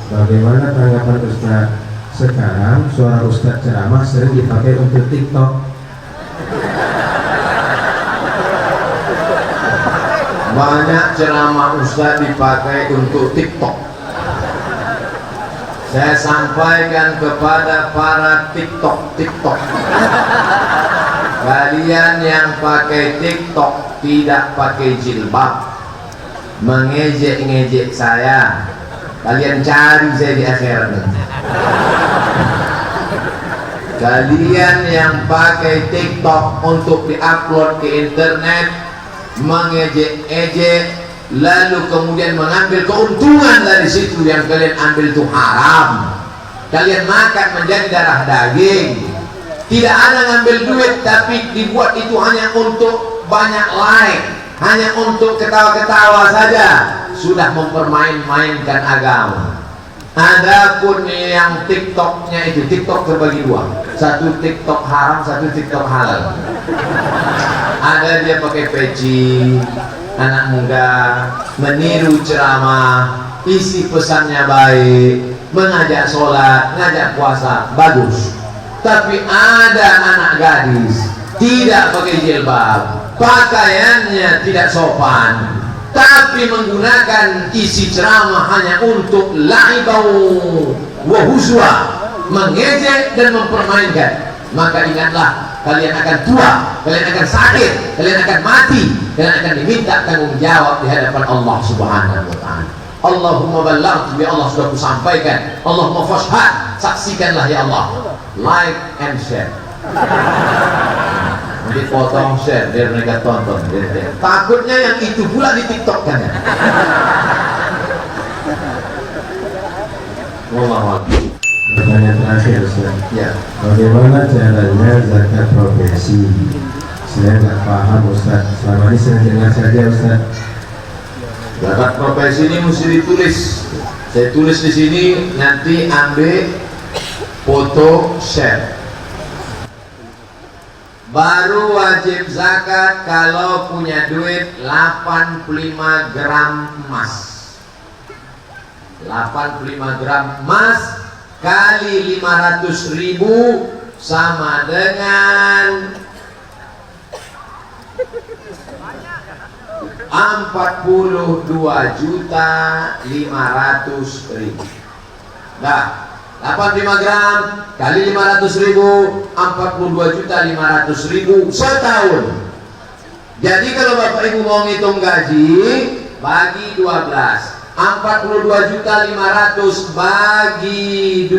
Bagaimana tanggapan Ustaz? Sekarang suara Ustaz ceramah sering dipakai untuk TikTok. Banyak ceramah Ustaz dipakai untuk TikTok. Saya sampaikan kepada para TikTok, kalian yang pakai TikTok tidak pakai jilbab, mengejek-ngejek saya, kalian cari saya di akhirat nanti. Kalian yang pakai TikTok untuk diupload ke internet, mengejek-ejek, lalu kemudian mengambil keuntungan dari situ, yang kalian ambil itu haram. Kalian makan menjadi darah daging. Tidak ada ngambil duit, tapi dibuat itu hanya untuk banyak like, hanya untuk ketawa-ketawa saja. Sudah mempermain-mainkan agama. Adapun yang TikToknya itu, TikTok terbagi dua, satu TikTok haram, satu TikTok halal. Ada dia pakai peci, anak muda, meniru ceramah, isi pesannya baik, mengajak sholat, ngajak puasa, bagus. Tapi ada anak gadis tidak pakai jilbab, pakaiannya tidak sopan, tapi menggunakan isi ceramah hanya untuk laibau wa huzwa, mengejek dan mempermainkan. Maka ingatlah, kalian akan tua, kalian akan sakit, kalian akan mati, dan akan diminta tanggung jawab di hadapan Allah Subhanahu wa ta'ala. Allahumma ballaghtu, ya Allah sudah kusampaikan. Allahumma fashhad, saksikanlah ya Allah. Like and share. Nanti potong share biar mereka tonton. Takutnya yang itu pula di TikTok kan ya. Wallahu a'lam. Pertanyaan terakhir Ustaz. Ya. Bagaimana caranya zakat profesi? Saya nggak paham Ustaz. Selama ini sering dengar saja Ustaz. Zakat profesi ini mesti ditulis. Saya tulis di sini, nanti ambil foto share. Baru wajib zakat kalau punya duit 85 gram emas. 85 gram emas kali 500.000 sama dengan 42.500.000. Nah, 85 gram kali 500.000, 42.500.000 setahun. Jadi kalau Bapak Ibu mau ngitung gaji, bagi 12. 42.500 bagi 12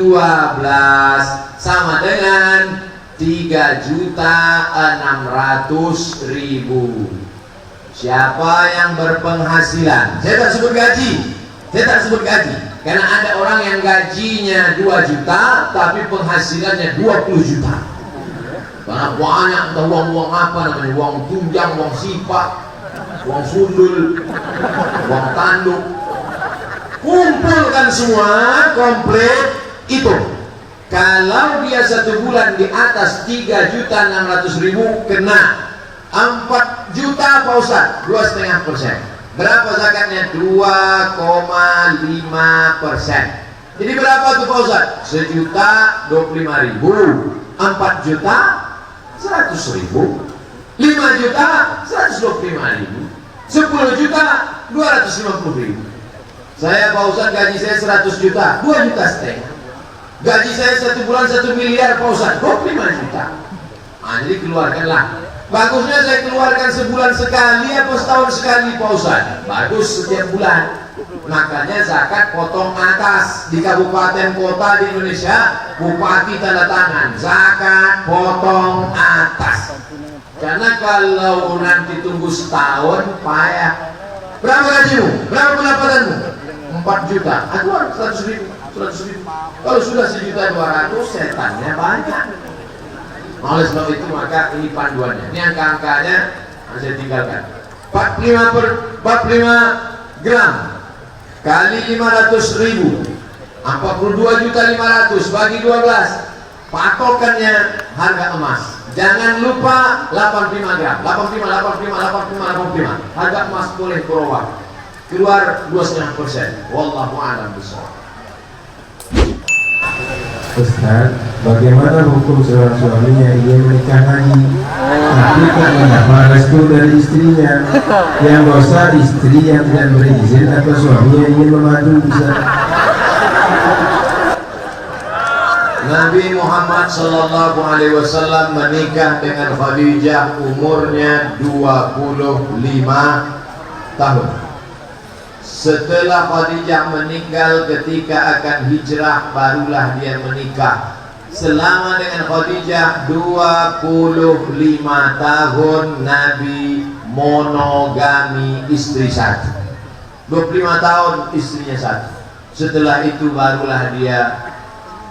sama dengan 3.600.000. Siapa yang berpenghasilan, saya tak sebut gaji, karena ada orang yang gajinya 2 juta tapi penghasilannya 20 juta. Karena banyak, entah uang apa namanya, uang tunjang, uang sifat, uang sundul, uang tanduk. Kumpulkan semua komplit itu. Kalau dia 1 bulan di atas 3.600.000 kena 4 juta Pak Ustaz, 2,5%. Berapa zakatnya? 2,5%. Jadi berapa tuh Pak Ustaz? 1.025.000, 4 juta 100.000, 5 juta 125.000, 10 juta 250.000. Saya Pak Ustaz gaji saya 100 juta, 2,5 juta. Gaji saya 1 bulan 1 miliar Pak Ustaz, 25 juta. Nah, jadi keluarkanlah. Bagusnya saya keluarkan sebulan sekali apa setahun sekali Pak Ustaz? Bagus setiap bulan. Makanya zakat potong atas. Di kabupaten kota di Indonesia, bupati tanda tangan zakat potong atas. Karena kalau nanti tunggu setahun payah. Berapa gajimu? Berapa pendapatanmu? 4 juta. Aku harus 100.000. Kalau sudah 1.200.000, setannya banyak. Oleh sebab itu maka ini panduannya. Ini angka-angkanya saya tinggalkan. 45 gram kali 500.000, 42.500.000 bagi 12. Patokannya harga emas. Jangan lupa 85 gram. 85. Harga emas boleh berubah. Keluar 2,5%. Wallahu a'lam bishawab. Ustaz, bagaimana hukum seorang suami yang ingin menikah lagi tapi tak mendapat restu dari istrinya? Yang dosa istri yang tidak berizin atau suami yang ingin memadu? Bisa? Nabi Muhammad Sallallahu Alaihi Wasallam menikah dengan Khadijah umurnya 25 tahun. Setelah Khadijah meninggal ketika akan hijrah, barulah dia menikah. Selama dengan Khadijah 25 tahun Nabi monogami, istri satu. 25 tahun istrinya satu. Setelah itu barulah dia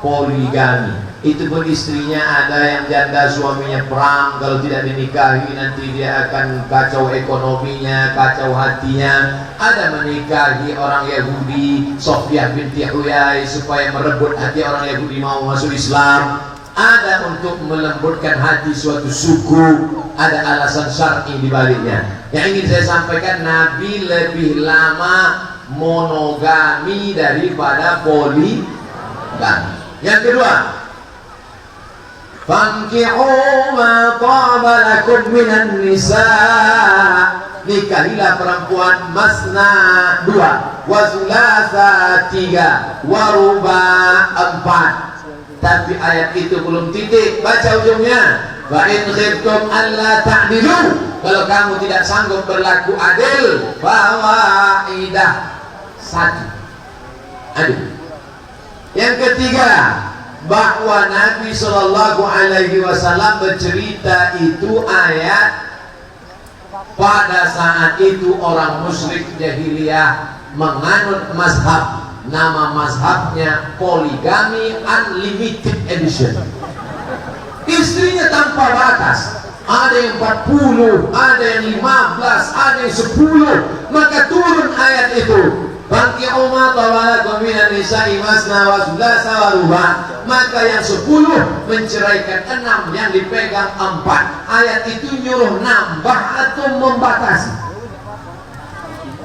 poligami. Itu pun istrinya ada yang janda, suaminya perang, kalau tidak dinikahi nanti dia akan kacau ekonominya, kacau hatinya. Ada menikahi orang Yahudi, Sofiyah binti Huyai, supaya merebut hati orang Yahudi mau masuk Islam. Ada untuk melembutkan hati suatu suku, ada alasan syar'i di baliknya. Yang ingin saya sampaikan, Nabi lebih lama monogami daripada poligami. Yang kedua, fankihu ma taba lakum minan nisa, nikahilah perempuan masna 2, wa thulatha 3, wa ruba 4. Tapi ayat itu belum titik, baca ujungnya. Fa in khiftum alla ta'dilu, kalau kamu tidak sanggup berlaku adil, fawaidah 1. Aduh. Yang ketiga, bahwa Nabi Shallallahu Alaihi Wasallam bercerita itu ayat pada saat itu orang musyrik jahiliyah menganut mazhab, nama mazhabnya poligami unlimited edition. Istrinya tanpa batas, ada yang 40, ada yang 15, ada yang 10. Maka turun ayat itu, fankihu ma taba lakum minan nisa'i masna wa thulatha wa ruba'. Maka yang 10 menceraikan 6, yang dipegang 4. Ayat itu nyuruh nambah atau membatasi?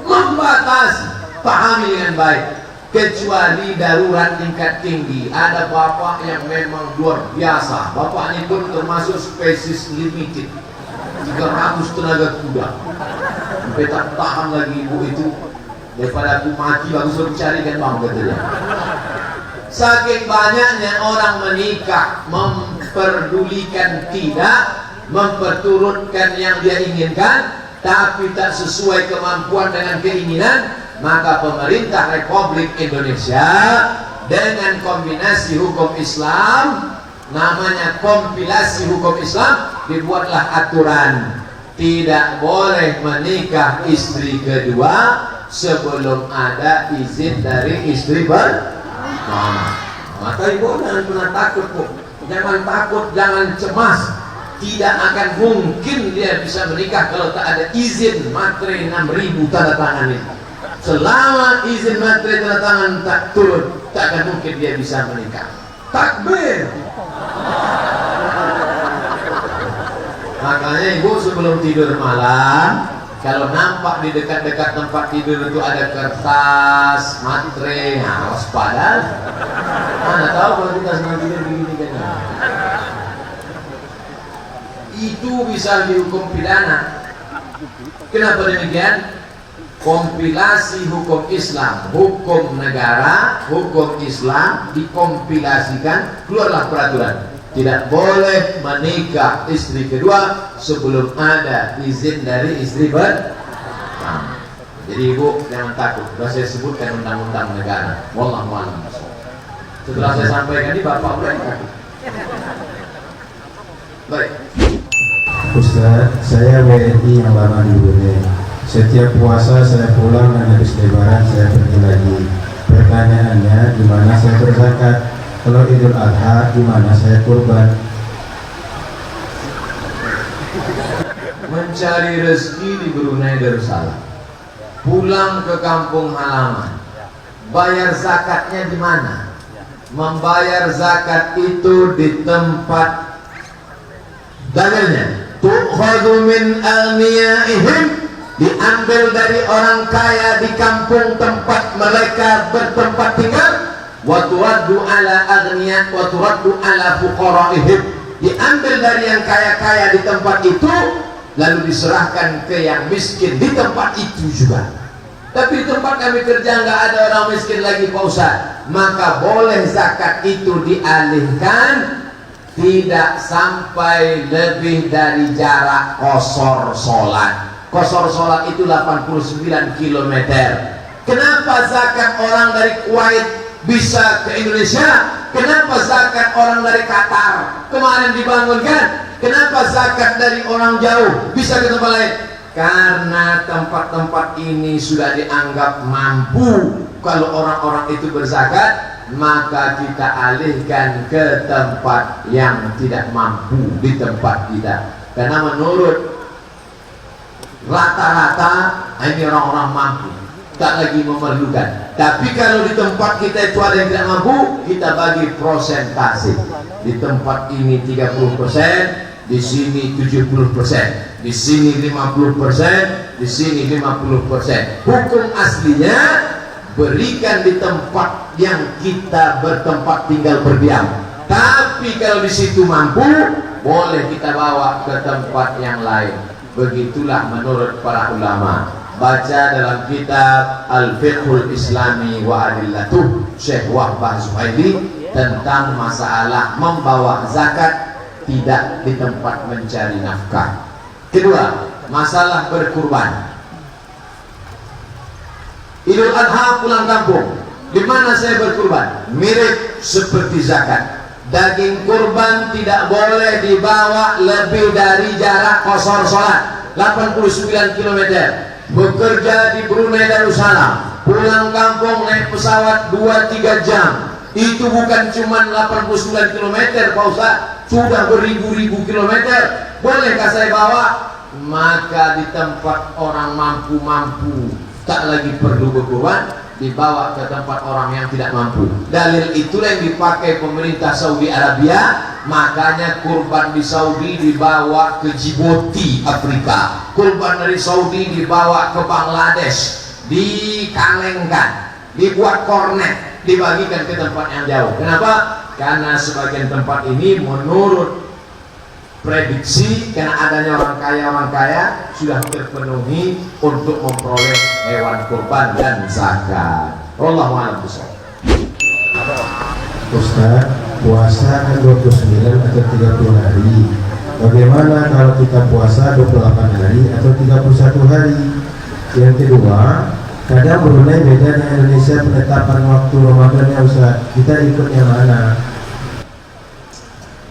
Membatasi. Pahami dengan baik. Kecuali darurat tingkat tinggi. Ada bapak yang memang luar biasa, bapak ini pun termasuk spesies limited, 300 tenaga kuda, sampai tak tahan lagi ibu itu. Daripada aku mati, bagus aku carikan bang, katanya. Saking banyaknya orang menikah, memperdulikan tidak, memperturutkan yang dia inginkan, tapi tak sesuai kemampuan dengan keinginan, maka pemerintah Republik Indonesia dengan kombinasi hukum Islam, namanya kompilasi hukum Islam, dibuatlah aturan tidak boleh menikah istri kedua sebelum ada izin dari istri pertama. Maka ibu jangan pernah takut, Bu. Jangan takut, jangan cemas. Tidak akan mungkin dia bisa menikah kalau tak ada izin matre 6.000 tanda tangan itu. Selama izin matre tanda tangan tak turun, tak akan mungkin dia bisa menikah. Takbir. Makanya ibu sebelum tidur malam, kalau nampak di dekat-dekat tempat tidur itu ada kertas, matre, waspada. Mana tahu kalau kita sedang tidur begini kan? Itu bisa dihukum pidana. Kenapa demikian? Kompilasi hukum Islam, hukum negara, hukum Islam dikompilasikan, keluarlah peraturan. Tidak boleh menikah istri kedua sebelum ada izin dari istri pertama. Jadi ibu jangan takut, sudah saya sebutkan undang-undang negara. Wallahu a'lam. Setelah saya sampaikan ini, bapak boleh takut. Baik. Ustaz, saya WNI yang lama di Brunei. Setiap puasa saya pulang dan habis lebaran saya pergi lagi. Pertanyaannya, di mana saya berzakat? Kalau Idul Adha, di mana saya kurban? Mencari rezeki di Brunei Darussalam, pulang ke kampung halaman, bayar zakatnya di mana? Membayar zakat itu di tempat dalilnya, tu'khadhu min agniyaihim, diambil dari orang kaya di kampung tempat mereka bertempat tinggal, wa turaddu ala aghniya wa turaddu ala fuqaraihim, diambil dari yang kaya-kaya di tempat itu lalu diserahkan ke yang miskin di tempat itu juga. Tapi di tempat kami kerja nggak ada orang miskin lagi Pak Ustaz, maka boleh zakat itu dialihkan tidak sampai lebih dari jarak qasar sholat. Qasar sholat itu 89 km. Kenapa zakat orang dari Kuwait bisa ke Indonesia? Kenapa zakat orang dari Qatar kemarin dibangunkan? Kenapa zakat dari orang jauh bisa ke tempat lain? Karena tempat-tempat ini sudah dianggap mampu. Kalau orang-orang itu berzakat, maka kita alihkan ke tempat yang tidak mampu di tempat kita. Karena menurut rata-rata ini orang-orang mampu, tak lagi memerlukan. Tapi kalau di tempat kita itu ada yang tidak mampu, kita bagi prosentase. Di tempat ini 30%, di sini 70%, di sini 50%, di sini 50%. Hukum aslinya berikan di tempat yang kita bertempat tinggal berdiam. Tapi kalau di situ mampu, boleh kita bawa ke tempat yang lain. Begitulah menurut para ulama. Baca dalam kitab Al-Fiqhul Islami wa Adillatuh Syekh Wahbah Zuhaili tentang masalah membawa zakat tidak di tempat mencari nafkah. Kedua, masalah berkurban. Idul Adha pulang kampung, di mana saya berkurban? Mirip seperti zakat. Daging kurban tidak boleh dibawa lebih dari jarak qasar sholat 89 km. Bekerja di Brunei Darussalam, pulang kampung naik pesawat 2-3 jam. Itu bukan cuma 89 km Pak Ustaz, sudah beribu-ribu kilometer. Bolehkah saya bawa? Maka di tempat orang mampu-mampu tak lagi perlu berkurban, dibawa ke tempat orang yang tidak mampu. Dalil itulah yang dipakai pemerintah Saudi Arabia. Makanya kurban di Saudi dibawa ke Djibouti, Afrika. Kurban dari Saudi dibawa ke Bangladesh, dikalengkan, dibuat kornet, dibagikan ke tempat yang jauh. Kenapa? Karena sebagian tempat ini menurut prediksi, karena adanya orang kaya sudah terpenuhi untuk memperoleh hewan kurban dan zakat. Wallahu a'lam bishawab. Ustaz, puasa kan 29 atau 30 hari. Bagaimana kalau kita puasa 28 hari atau 31 hari? Yang kedua, kadang Brunei beda dengan Indonesia penetapan waktu Ramadannya Ustaz. Kita ikut yang mana?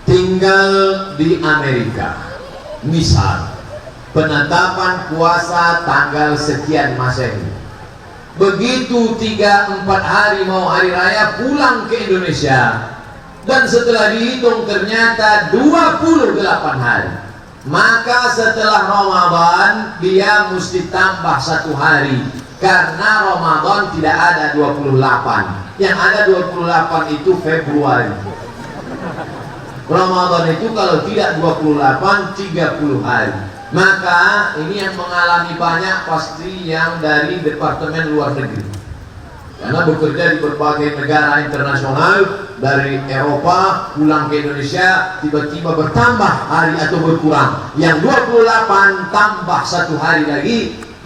Tinggal di Amerika, misal penetapan puasa tanggal sekian Masehi. Begitu 3-4 hari mau hari raya pulang ke Indonesia, dan setelah dihitung ternyata 28 hari, maka setelah Ramadan dia mesti tambah 1 hari, karena Ramadan tidak ada 28. Yang ada 28 itu Februari. Ramadan itu kalau tidak 28, 30 hari. Maka ini yang mengalami banyak pasti yang dari Departemen Luar Negeri, karena bekerja di berbagai negara internasional. Dari Eropa pulang ke Indonesia, tiba-tiba bertambah hari atau berkurang. Yang 28 tambah 1 hari lagi,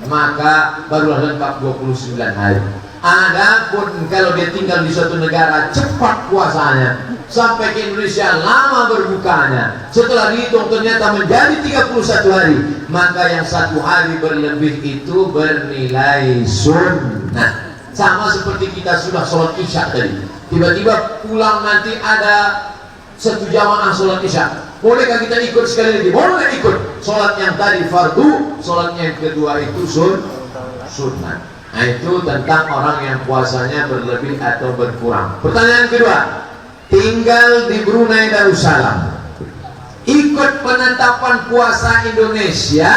maka barulah lengkap 29 hari. Adapun kalau dia tinggal di suatu negara, cepat puasanya, sampai ke Indonesia lama berbukanya, setelah dihitung ternyata menjadi 31 hari, maka yang 1 hari berlebih itu bernilai sunnah. Sama seperti kita sudah sholat isya tadi, tiba-tiba pulang nanti ada 1 jamaah sholat isya, bolehkah kita ikut sekali lagi? Boleh ikut. Sholat yang tadi fardu, sholatnya yang kedua itu sunnah. Nah, itu tentang orang yang puasanya berlebih atau berkurang. Pertanyaan kedua, tinggal di Brunei Darussalam, ikut penetapan puasa Indonesia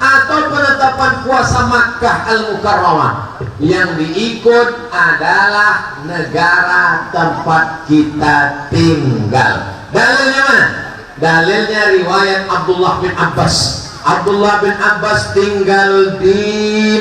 atau penetapan puasa Makkah Al-Mukarramah? Yang diikut adalah negara tempat kita tinggal. Dalilnya mana? Dalilnya riwayat Abdullah bin Abbas. Abdullah bin Abbas tinggal di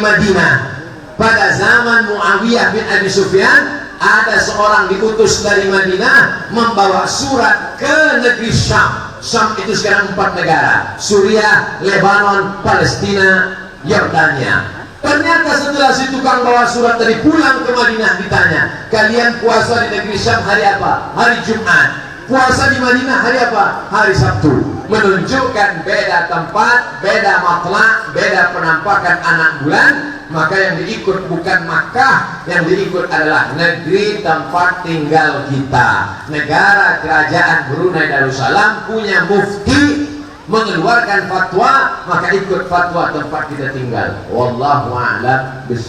Madinah pada zaman Muawiyah bin Abi Sufyan. ada seorang diutus dari Madinah membawa surat ke negeri Syam. Syam itu sekarang 4 negara: Suriah, Lebanon, Palestina, Yordania. Ternyata setelah si tukang bawa surat tadi pulang ke Madinah, ditanya, kalian puasa di negeri Syam hari apa? Hari Jumat. Puasa di Madinah hari apa? Hari Sabtu. Menunjukkan beda tempat, beda matlak, beda penampakan anak bulan. Maka yang diikut bukan Makkah, yang diikut adalah negeri tempat tinggal kita. Negara kerajaan Brunei Darussalam punya mufti mengeluarkan fatwa, maka ikut fatwa tempat kita tinggal. Wallahu a'lam bishawab.